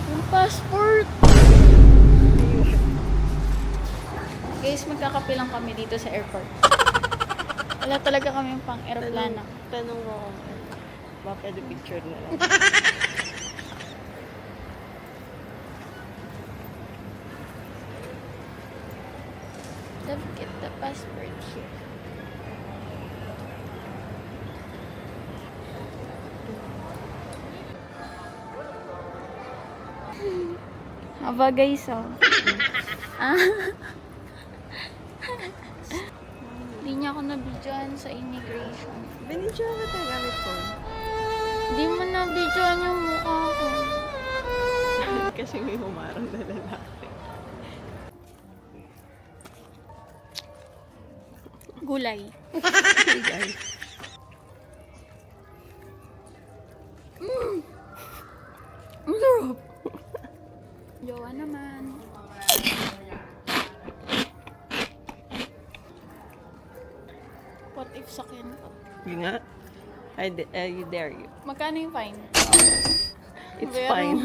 Yung passport! Guys, magkakape lang kami dito sa airport. Wala talaga kami pang aeroplano. Tanong mo kung baka pwede picture na lang. Let's get the passport here. Haba guys, oh. Hindi niya ako nabidyoan sa immigration. Binidyoan na tayo gamit phone. Hindi mo nabidyoan yung mukha ko. Kasi may humarang na lalaki. Gulay. Hey guys. Ang sarap. Jowa naman. What if sakin to? Yun nga. I dare you. Magkano yung fine? It's Pero- fine.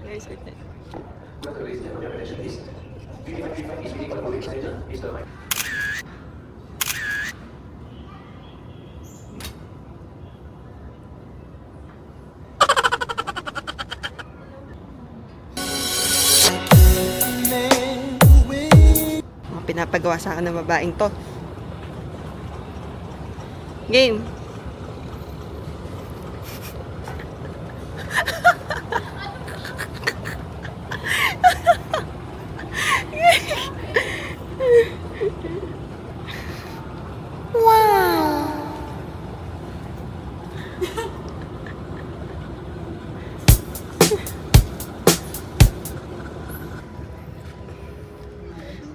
Where's your tent? Mga pinapagawa sa akin ng babaeng to. Game.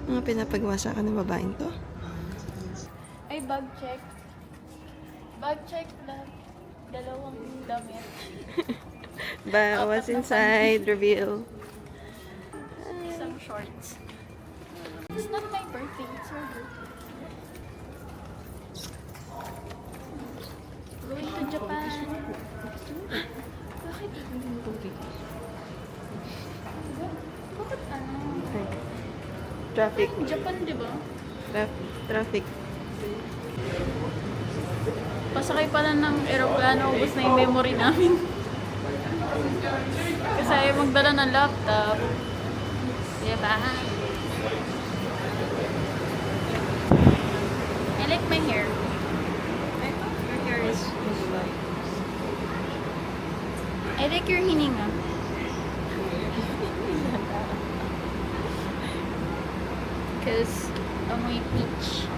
Mga pinapagawa sa akin ng babaeng to. Ay, bag check. Bag check lang. Dalawang damit. Ba, what's inside? Reveal. Isang shorts. It's not my birthday. It's your birthday. Going to Japan. Bakit? Bakit ano? Traffic. Japan, di ba? Traffic. Pasakay pala ng aeroplano, ubos na yung memory namin. Kasi ayaw magdala ng laptop. Diba? I like my hair. Your hair is... I like your hininga. Because amoy peach.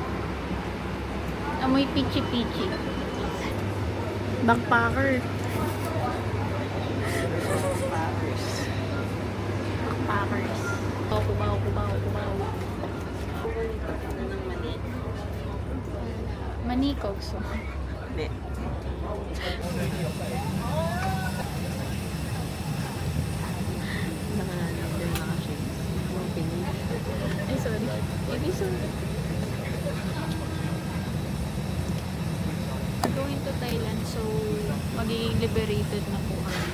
Amoy peachy-peachy. Backpacker. Backpackers. Kubaw. Manikog, so. Hindi. Ay, sorry. Maybe sorry. Going to Thailand, so magiging liberated na po kami.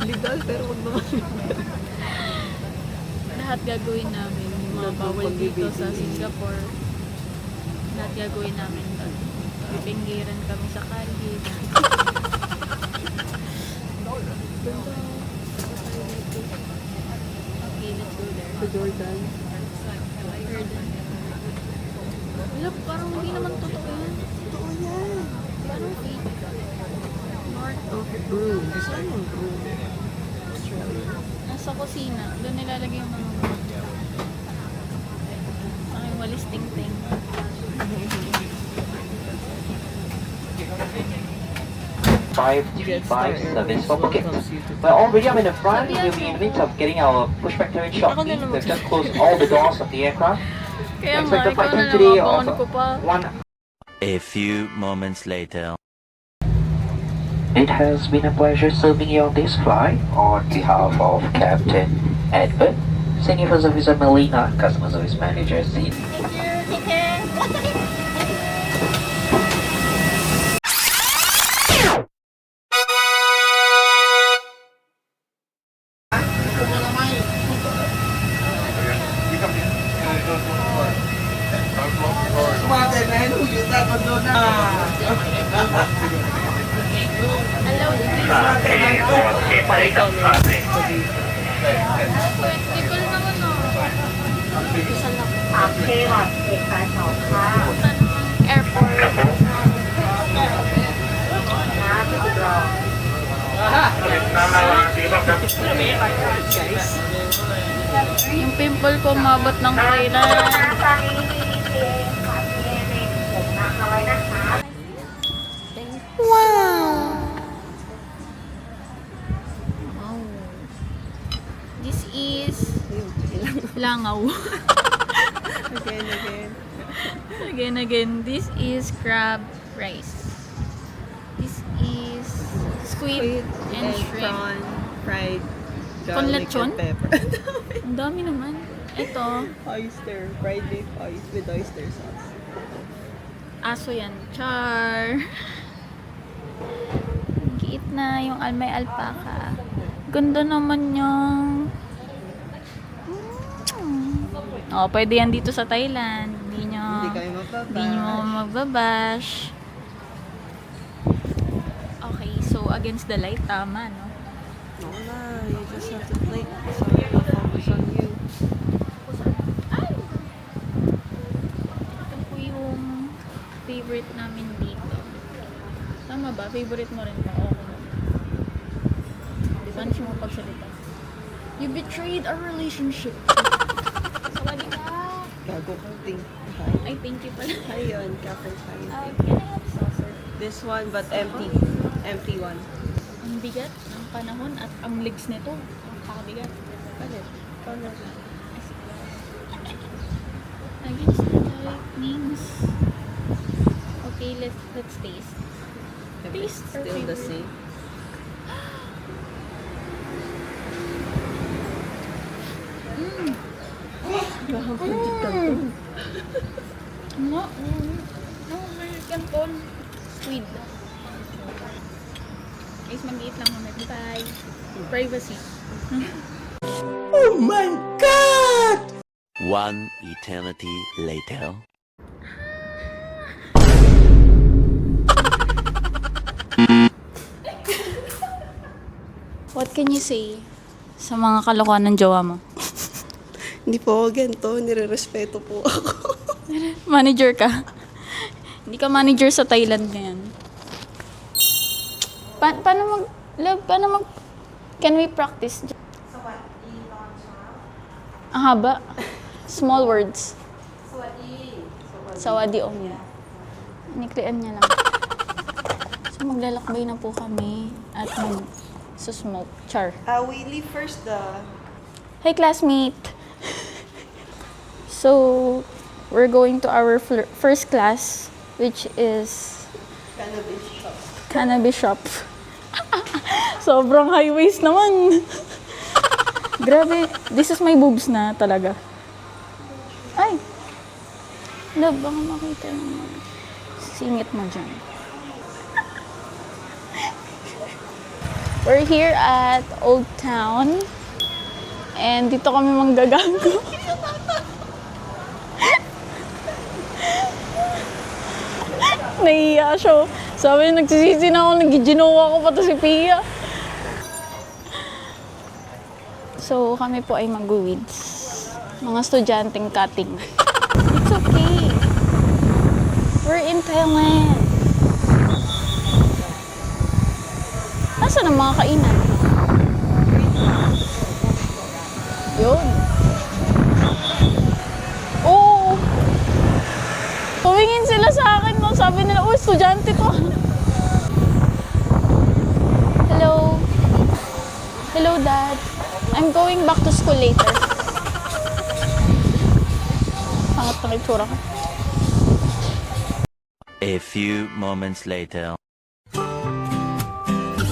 Legal, pero wag naman. Lahat gagawin namin. Yung mga bawal dito sa Singapore. Lahat gagawin namin doon. Pipinggiran kami sa kalye. Okay, let's go there. Sa Jordan. Wala, parang hindi naman totoo yan. Totoo yan. Parang fake. North Oh, broom. Saan yung broom? Nasa kusina. Doon nilalagay yung mga aking walis ting-ting. Five service for Phuket. We're already in the front. We'll be in the midst of getting our pushback turret shortly. We've just closed all the doors of the aircraft. Kaya Expect nga, the ikaw flight na time today nababangon of ko pa. 1. A few moments later. It has been a pleasure serving you on this flight on behalf of Captain Edward, Senior First Officer Melina, Customer Service Manager Zin. Thank you. Take care. Hello, Pakita mo. Practical naman airport. Yung pimple ko mabot ng kailan. Wow! Wow. This is langaw. Again. This is crab rice. This is squid and shrimp. prawn, fried Con garlic lechon? and pepper. Ang dami naman. Ito, Oyster, fried beef with oyster sauce. aso yan. Char! Giit na yung may alpaca. Ganda naman yung... Oh, pwede yan dito sa Thailand. Hindi nyo magbabash. Okay, so against the light, tama, no? No na, you just have to play. So you will focus on you. Ito po yung favorite namin dito. Tama ba? Favorite mo rin ba? Okay. Di ba? Hindi mo pagsalita. You betrayed our relationship. Sawadee ka. Gago kong ting. Ay, thank you pala. Ayun, cafe pie. Can I have saucer? This one, but empty. Empty one. Ang bigat ng panahon at ang legs nito. Ang kakabigat. Bakit? Paano? Against the lightnings. Okay, let's taste. If Taste it's or still the favorite? same. Nakakagit ka to. No, American ton. Squid. Guys, mag-eat lang kami. Bye. Privacy. One eternity later. What can you say sa mga kalokohan ng jowa mo? Hindi po ako ganito. Nire-respeto po ako. Manager ka? Hindi ka manager sa Thailand ngayon. Paano mag... Can we practice? Ang haba. Small words. Sawadi only. Niklian niya lang. So maglalakbay na po kami at smoke. Char. We leave first the... Hi, classmate. So, we're going to our first class, which is cannabis shop. cannabis shop. Sobrang high waist naman. Grabe, this is my boobs na talaga. Ay! Love, baka makita yung singit mo dyan. We're here at Old Town. And dito kami manggagago. Nahiya siya. Sabi niya, nagsisisi na ako, nag-ginowa ko pa to si Pia. So, kami po ay mag-weeds. Mga estudyanteng cutting. It's okay. We're in Thailand. Nasaan ang mga kainan? Yun. Oo. Tumingin sila sa akin, no? Sabi nila, oh, estudyante to. Hello. Hello, Dad. I'm going back to school later. Pangat na itsura ko. A few moments later.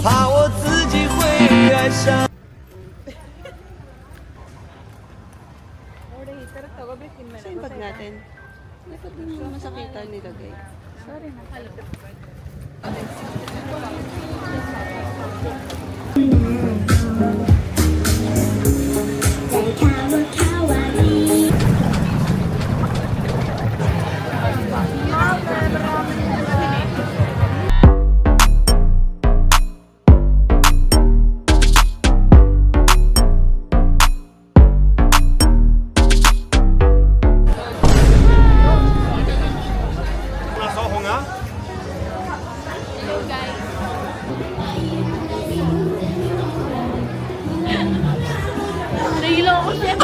怕我自己会爱上。 Saan bag natin? Dapat din yung masakitan nilagay. Sorry, nakalimutan. Nahilo ko siya.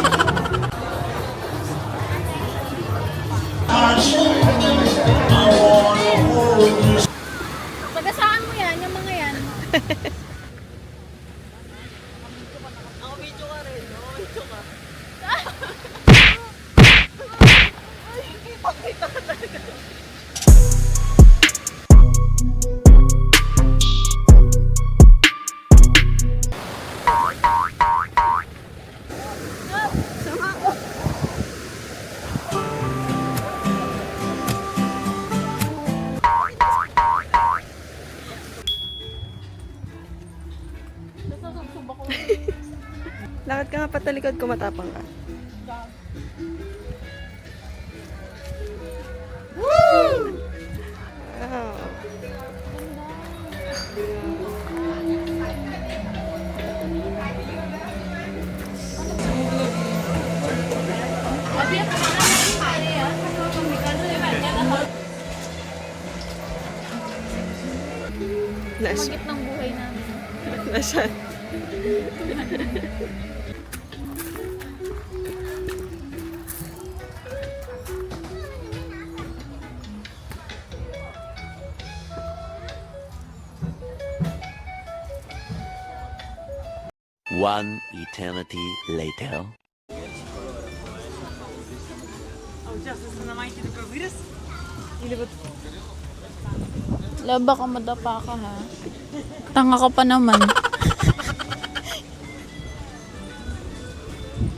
Pagasaan mo yan, yung mga yan. Lakad ka nga patalikod ko, matapang ka. Wow. Nas, Pagit ng buhay namin. nasaan? One eternity later. Laba ka, madapa ka ha. Tanga ka pa naman.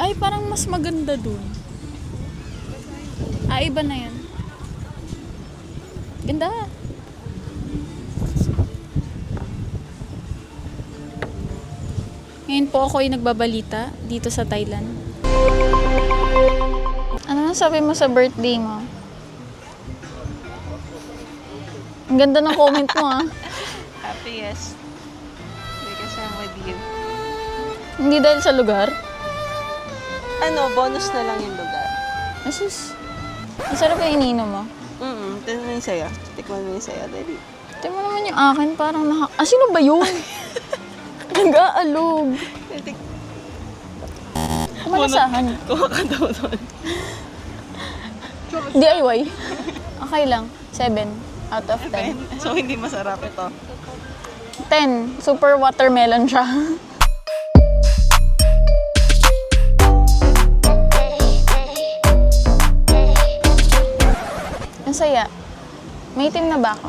Ay, parang mas maganda dun. Ah, iba na yan. Ganda. Ngayon po ako ay nagbabalita dito sa Thailand. Ano sabi mo sa birthday mo? Ang ganda ng comment mo ah. Happiest. May kasama with you. Hindi dahil sa lugar? Ano, bonus na lang yung lugar. Asus. Ang sarap yung ininom mo. Tignan mo yung saya. Tikman mo yung saya, Daddy. Tingnan mo naman yung akin, parang Ah, sino ba yun? Nag-aalog. Kumalasahan. Kuha ka daw doon. DIY. Okay lang. 7 out of 10. So, hindi masarap ito. 10. Super watermelon siya. Ang saya. May itim na ba ako?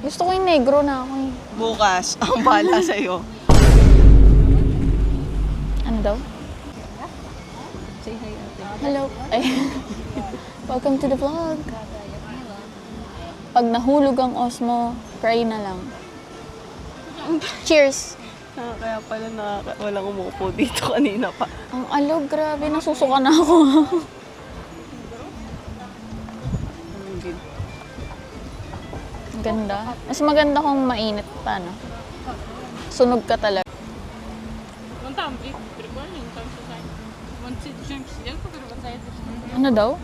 Gusto ko yung negro na ako eh. Bukas, ang bahala sa'yo. Ano daw? Say hi, ate. Hello. Ay. Welcome to the vlog. Pag nahulog ang Osmo, pray na lang. Cheers! Kaya pala walang umuupo dito kanina pa. Ang alog, grabe. Nasusuka na ako. Ang ganda. Mas maganda kung mainit pa, no? Sunog ka talaga. Ano daw?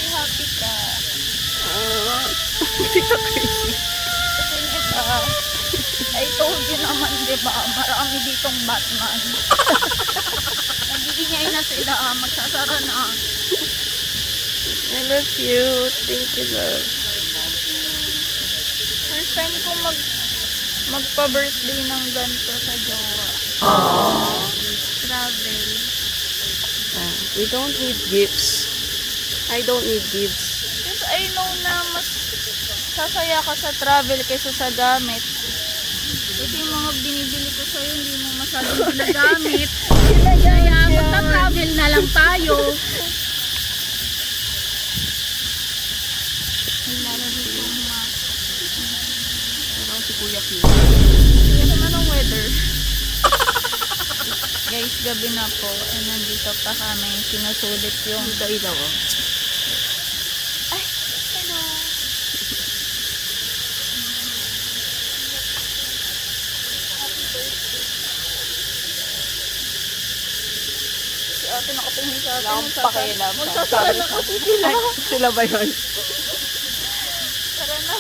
Happy ka. I told you naman, di ba? Marami ditong Batman. Nagbibigay na sila, magsasara na. I love you. Thank you, love. First time ko magpa-birthday ng ganito sa jowa. Travel. We don't need gifts. I don't need gifts. Because I know na mas sasaya ka sa travel kaysa sa gamit. Kasi yung mga binibili ko sa'yo, hindi mo masyadong ginagamit. Kaya magta-travel na lang tayo. Parang si Kuya Q. Kaya naman ang weather. Guys, gabi na po. And nandito pa kami. Sinusulit yung... Dito ilaw, oh. Ay, hello. ate nakatingin sa atin. Wala akong pakialam. Magsasara na kasi sila. Ay, sila ba yun? Tara na.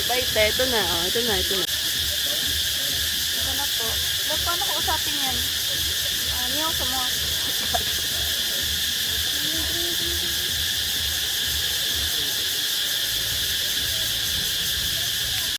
Bye, te. Ito na. Oh, ito na. Ito na po. Paano ko usapin yan? Niyo sa mga.